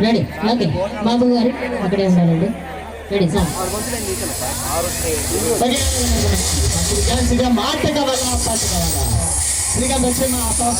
Ready okay బాబు గారు అక్కడే ఉండాలండి రెడీ సార్ మాటగా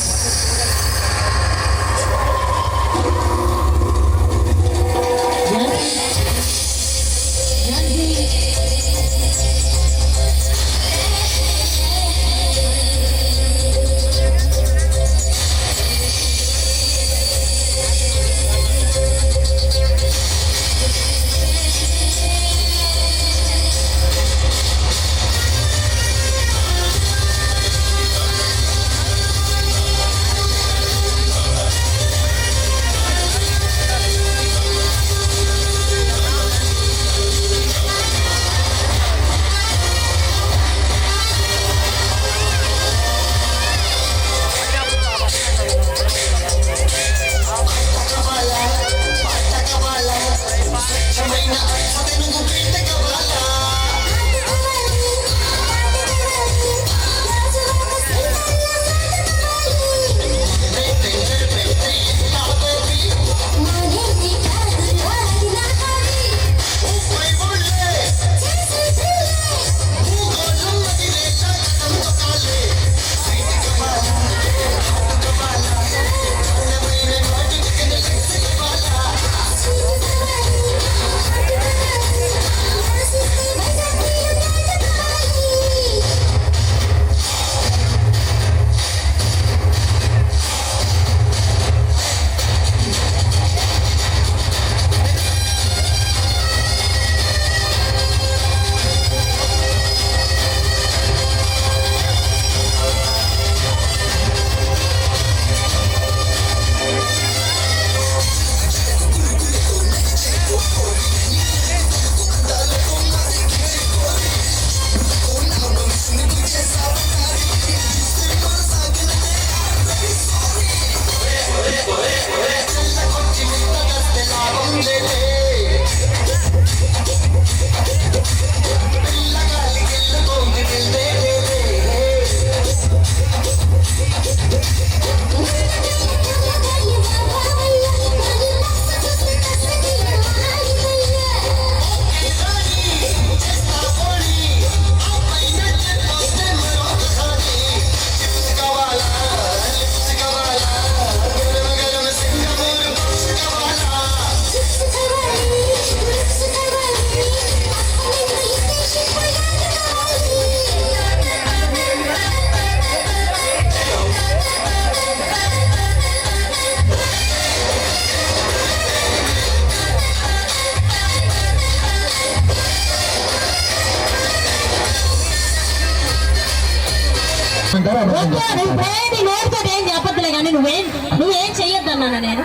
నోటితో ఏం చెప్పద్దులే కానీ నువ్వేం చెయ్యొద్దన్నాను నేను.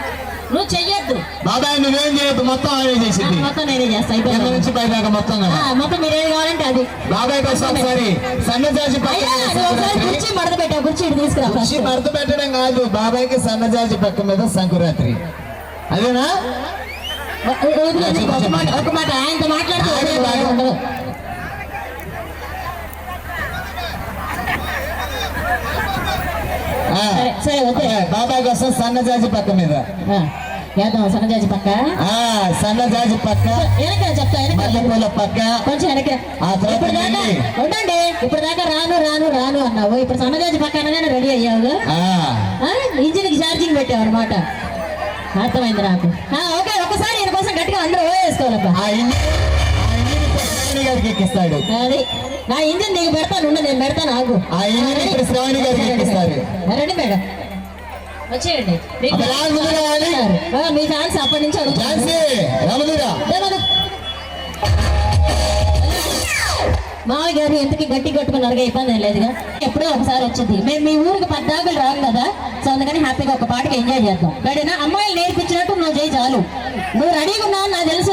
నువ్వు చెయ్యొద్దు బాబాయ్, నువ్వేం చేయొద్దు, మొత్తం ఆయన చేసింది. మొత్తం నేనే చేస్తా. కింద నుంచి పై దాకా మొత్తం మొత్తం మీరేది కావాలంటే అది. బాబాయ్ కోసం ఒకసారి సన్నజాజి కుర్చీ మడత పెట్టా, కుర్చీ ఇటు తీసుకురా. కుర్చీ మడత పెట్టడం కాదు, బాబాయ్కి సన్నజాజి పక్క మీద సంకురాత్రి. అదేనా? ఒక మాట ఆయనతో మాట్లాడుతూ సరే ఓకే. బాబాయ్ కోసం సన్నజాజి పక్క మీద వేద్దాం. సన్నజాజి పక్క, సన్నజాజి పక్క వెనక చెప్తా. మల్లెపూల పక్క కొంచెం వెనక. ఉండండి, ఇప్పుడు దాకా రాను రాను రాను అన్నావు. ఇప్పుడు సన్నజాజి పక్క అనగానే రెడీ అయ్యావు. ఇంజిన్ కి ఛార్జింగ్ పెట్టావు అనమాట. అర్థమైంది నాకు. ఓకే, ఒకసారి ఈయన కోసం గట్టిగా అందరూ వేసుకోవాలబ్బా. ఎక్కిస్తాడు. అది నా ఇంజిన్ నీకు పెడతాను, నేను పెడతాను. ఆగు. శ్రావణి గారికి ఎక్కిస్తారు. రండి మేడం, వచ్చేయండి. మీ ఫ్యాన్స్ అప్పటి నుంచి మావి గారు ఎంతకి గట్టి కట్టుకున్నారు, ఇబ్బంది ఏం లేదుగా. ఎప్పుడో ఒకసారి వచ్చింది. మేము మీ ఊరికి 10 దాకులు రాము కదా, సో అందుకని హ్యాపీగా ఒక పాటకి ఎంజాయ్ చేద్దాం. రెడీనా? అమ్మాయిలు నేర్పించినట్టు నువ్వు చేయి చాలు. నువ్వు రెడీగా ఉన్నావు నాకు తెలుసు.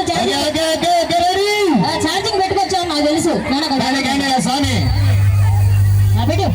ఛార్జింగ్ పెట్టుకొచ్చావు నాకు తెలుసు. స్వామి పెట్టు.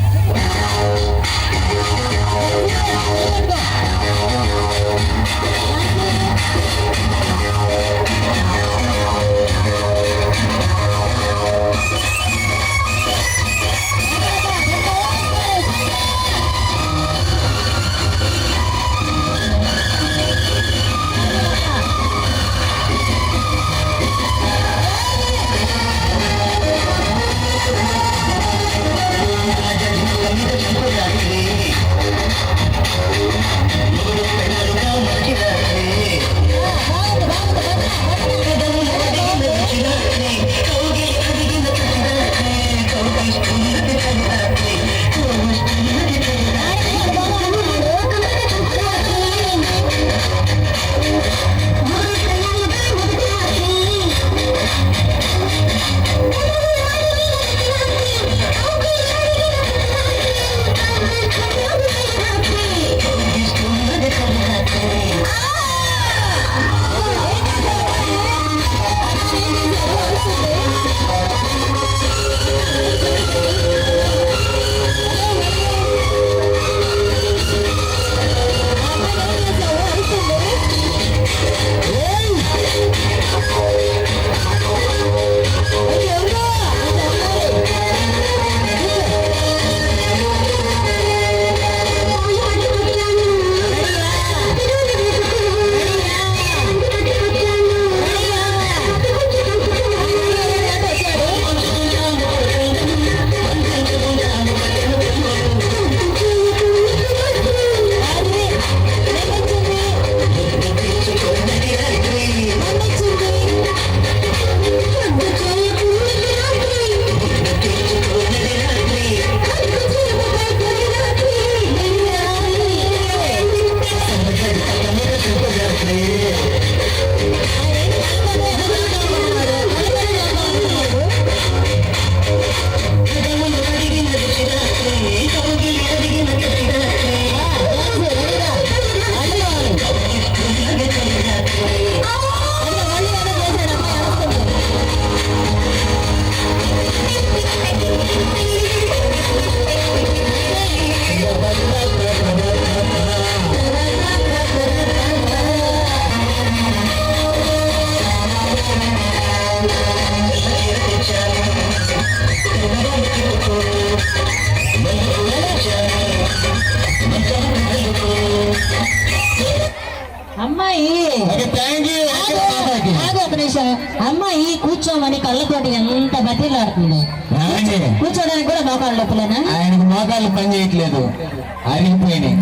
అమ్మాయి కూర్చోమని కళ్ళతోటి ఎంత బతిలాడుతుంది. కూర్చోడానికి కూడా మోకాళ్ళు నొప్పులేనా? ఆయనకు మోకాళ్ళు పని చేయట్లేదు, అరిగిపోయినాయి,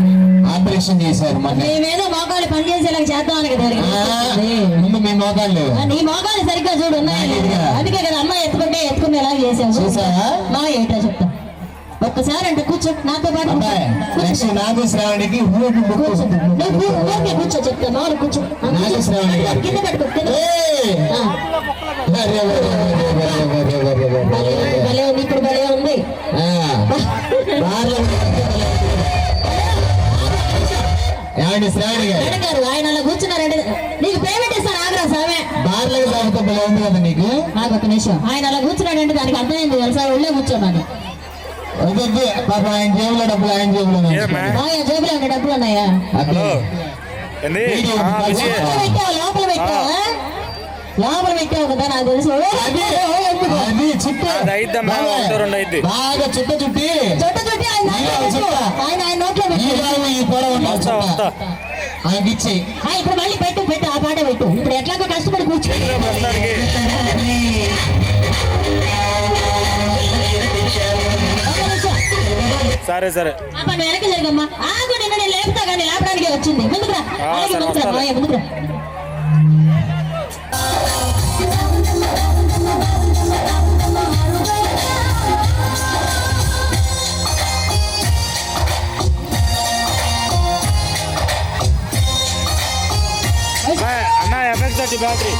ఆపరేషన్ చేశారు. మేమేదో మోకాళ్ళు పని చేసేలా చేద్దామని కదా. ముందు మీ మోకాళ్ళు, నీ మోకాళ్ళు సరిగ్గా చూడు ఉన్నాయి. అందుకే కదా అమ్మాయి ఎత్తుకునేలా చేసావు. మా ఏంటో చెప్తా. ఒక్కసారి అంటే కూర్చో నాతో పాటు. నాకు శ్రావణికి కూర్చో చెప్తా. మామూలు కూర్చో. కింద పెట్టుకో. భలే ఉంది, ఇప్పుడు భలే ఉంది. శ్రావణి శ్రావణి గారు మేడం గారు ఆయన అలా కూర్చున్నారంటే నీకు పేమెంట్ ఇస్తాను ఆగ్రా సామే బార్లకు తాగుతా బాగుంది కదా నీకు నాకు ఒక నిమిషం ఆయన అలా కూర్చున్నాడంటే దానికి అర్థమైంది తెలుసా ఒళ్ళే కూర్చోమని వద్దు పాప ఆయన జేబులో డబ్బులు ఆయన జేబులో ఆయన జేబులో ఉన్న డబ్బులు ఉన్నాయా లోపల పెట్టావా లోపల పెట్టావు కదా నాకు తెలుసు అది చుట్టూ బాగా చుట్ట చుట్టి ఆయన నోట్లో ఈ పొర ఆయనకి ఇచ్చి ఇప్పుడు మళ్ళీ పెట్టు పెట్టు ఆ పాట పెట్టు ఇప్పుడు ఎట్లాగో కష్టపడి కూర్చో సరే సరే వెనక జరిగమ్మా ఆగు నిన్న నేను లేపుతా కానీ లేపడానికి వచ్చింది ముందుకురా ముందుకురా అన్న ఎఫెక్ట్ బ్యాటరీ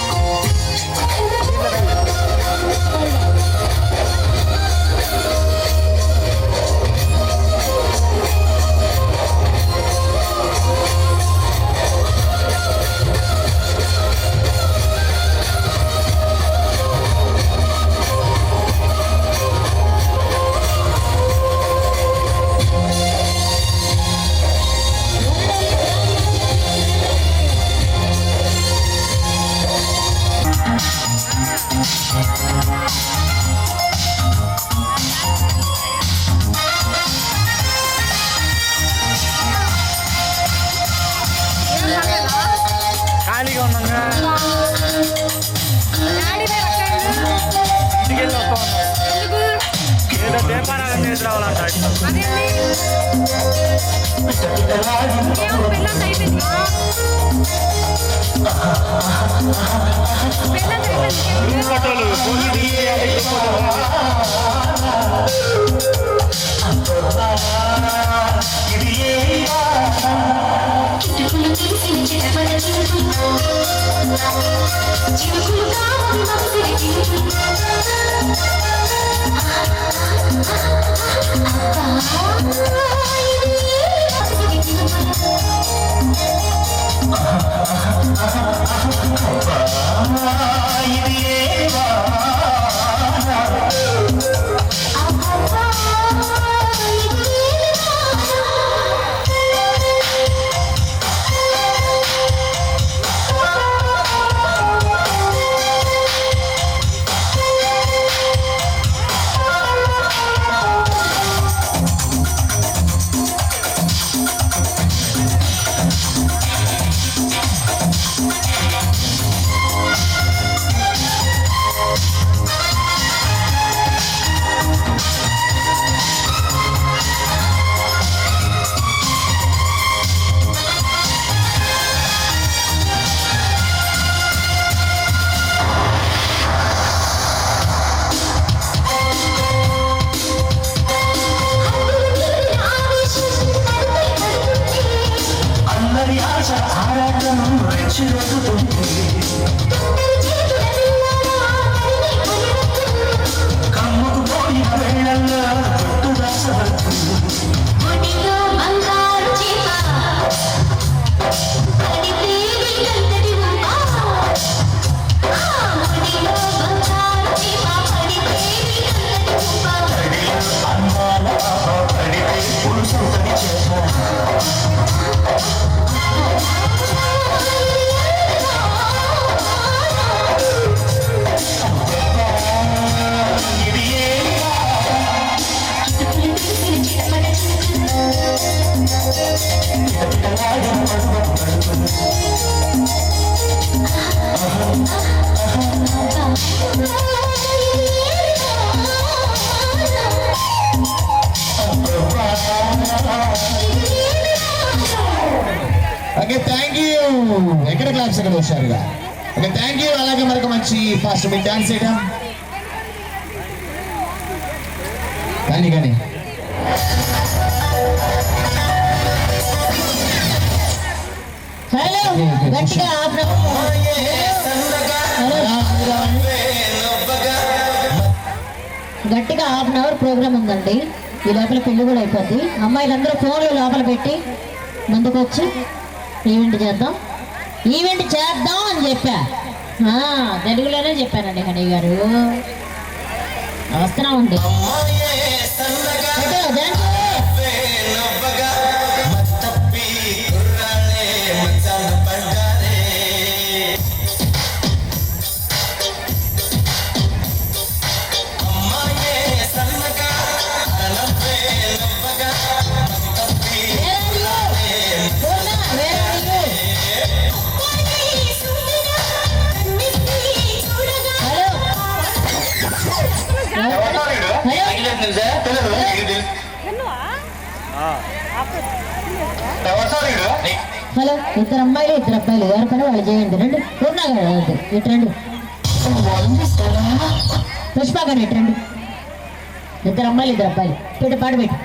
ఖాళీగా ఉన్నాగా ఇంటికి వెళ్ళి వస్తా ఉన్నాం ఏదో వ్యాపారాలు చేసి రావాలంట ఫోటోలు ఓకే థ్యాంక్ యూ ఎక్కడ క్లాప్స్ ఎక్కడ వచ్చారుగా ఓకే థ్యాంక్ యూ అలాగే మరొక మంచి ఫాస్ట్ మీకు డాన్స్ చేయడం కానీ కానీ హలో గట్టిగా గట్టిగా ½ ప్రోగ్రామ్ ఉందండి ఈ లోపల పెళ్లి కూడా అయిపోద్ది అమ్మాయిలందరూ ఫోన్లు లోపల పెట్టి ముందుకు వచ్చి ఈవెంట్ చేద్దాం అని చెప్పా. తెలుగులోనే చెప్పానండి హరి గారు. వస్తున్నామండి. హలో, ఇద్దరు అమ్మాయిలు ఎవరి పని వాళ్ళు చేయండి. రండి పూర్ణ గారు ఇటు రండి. పుష్ప గారు ఇటు రండి. ఇద్దరు అబ్బాయిలు పెట్టు పాడు పెట్టు.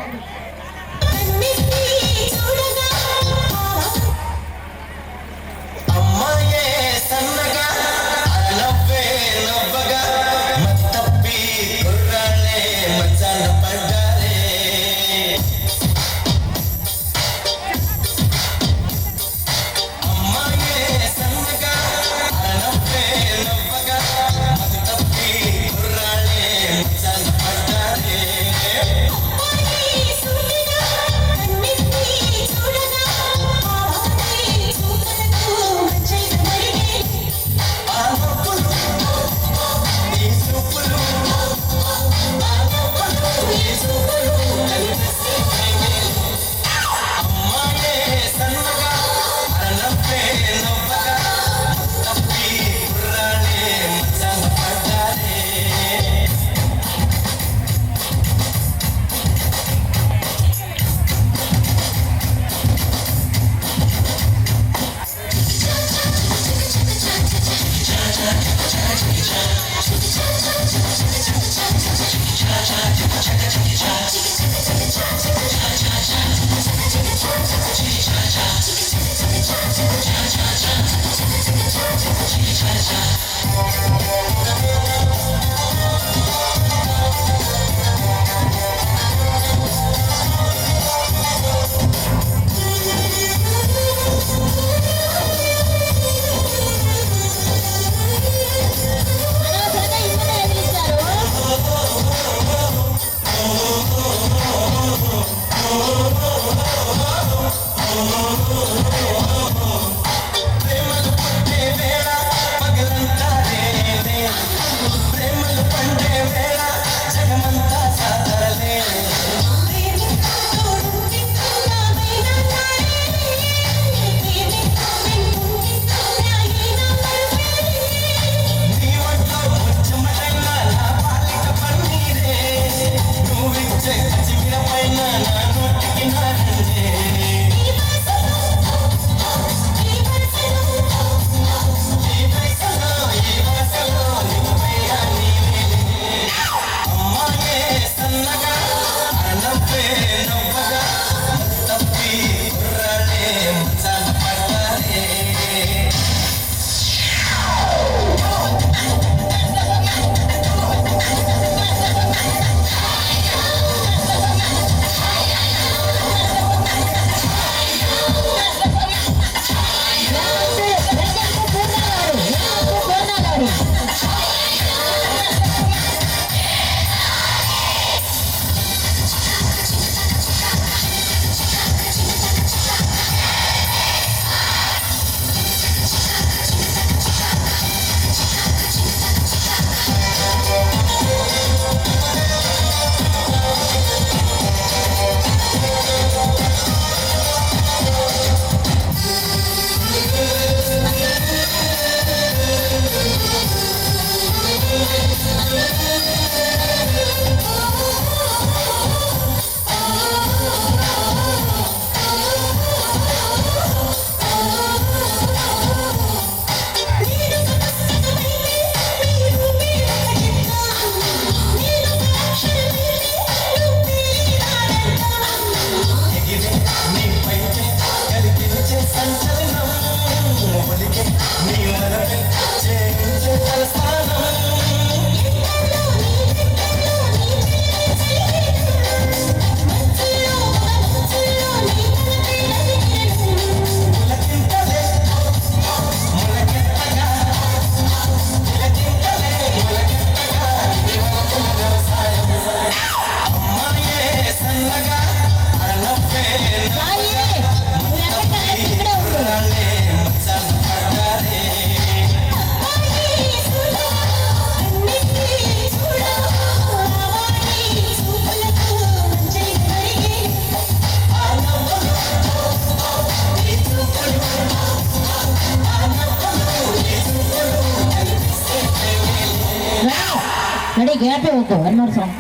ఇంకో one more song.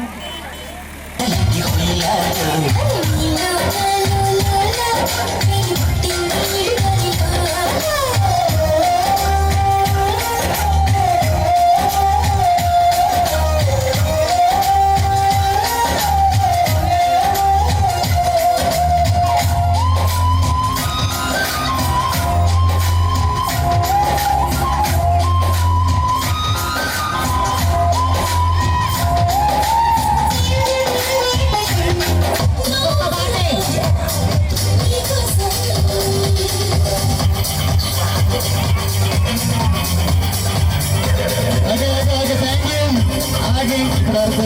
Okay okay okay thank you. అలాగే ఇక్కడ వరకు